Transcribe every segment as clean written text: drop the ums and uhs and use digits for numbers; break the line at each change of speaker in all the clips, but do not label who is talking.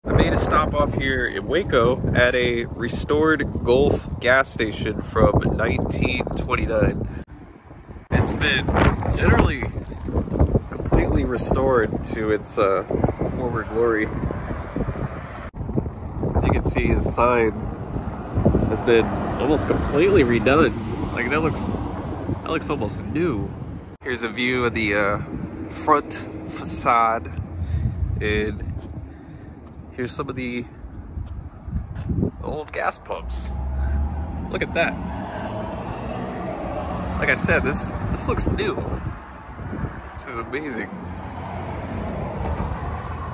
I made a stop off here in Waco at a restored Gulf gas station from 1929. It's been generally completely restored to its former glory. As you can see, the sign has been almost completely redone. Like that looks almost new. Here's a view of the front facade, and here's some of the old gas pumps. Look at that. Like I said, this looks new. This is amazing.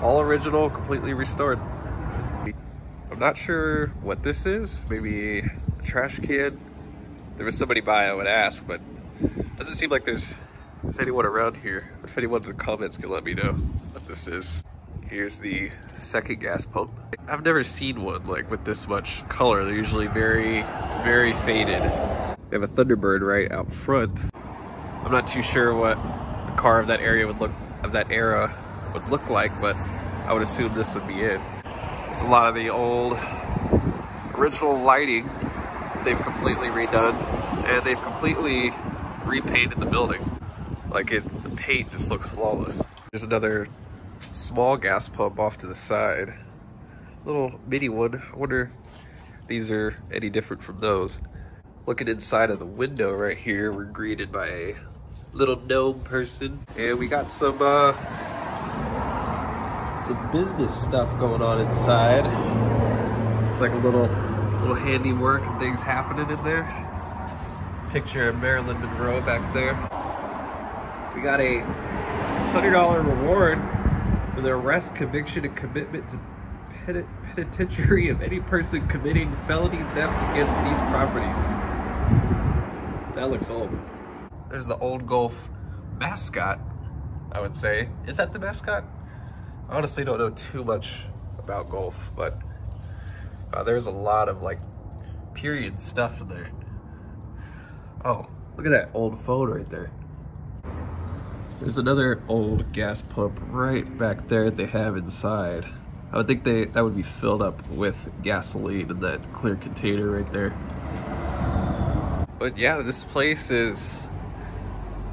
All original, completely restored. I'm not sure what this is. Maybe a trash can. If there was somebody by, I would ask, but it doesn't seem like there's anyone around here. If anyone in the comments can let me know what this is. Here's the second gas pump. I've never seen one like with this much color. They're usually very, very faded. They have a Thunderbird right out front. I'm not too sure what the car of that era would look like, but I would assume this would be it. There's a lot of the old original lighting they've completely redone, and they've completely repainted the building. Like the paint just looks flawless. There's another small gas pump off to the side. Little mini one. I wonder if these are any different from those. Looking inside of the window right here, we're greeted by a little gnome person. And we got some business stuff going on inside. It's like a little handiwork and things happening in there. Picture of Marilyn Monroe back there. We got a $100 reward for the arrest, conviction, and commitment to penitentiary of any person committing felony theft against these properties. That looks old. There's the old Gulf mascot, I would say. Is that the mascot? I honestly don't know too much about Gulf, but there's a lot of like period stuff in there. Oh, look at that old phone right there. There's another old gas pump right back there that they have inside. I would think that would be filled up with gasoline in that clear container right there. But yeah, this place is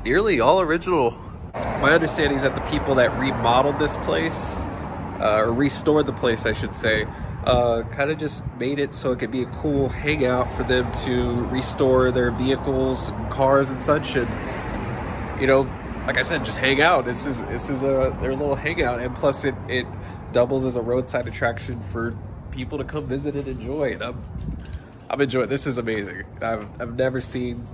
nearly all original. My understanding is that the people that remodeled this place, or restored the place, I should say, kind of just made it so it could be a cool hangout for them to restore their vehicles and cars and such, and you know, like I said, just hang out. This is their little hangout, and plus it doubles as a roadside attraction for people to come visit and enjoy. And I'm enjoying. This is amazing. I've never seen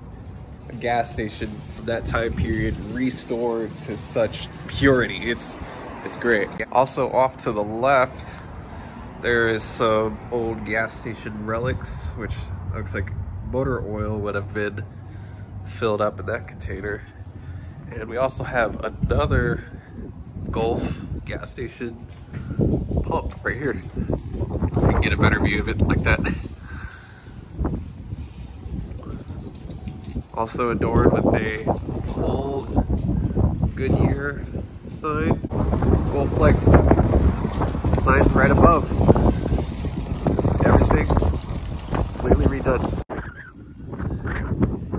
a gas station from that time period restored to such purity. It's great. Also off to the left, there is some old gas station relics, which looks like motor oil would have been filled up in that container. And we also have another Gulf gas station pump right here. You can get a better view of it like that. Also adorned with a old Goodyear sign. Gulfplex signs right above. Everything completely redone.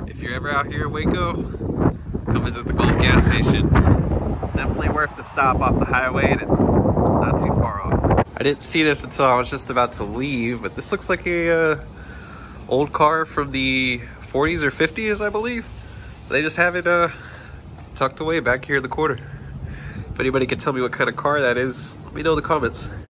If you're ever out here in Waco, come visit the Gulf gas station. It's definitely worth the stop off the highway, and it's not too far off. I didn't see this until I was just about to leave, but this looks like a old car from the 40s or 50s, I believe. They just have it tucked away back here in the corner. If anybody can tell me what kind of car that is, let me know in the comments.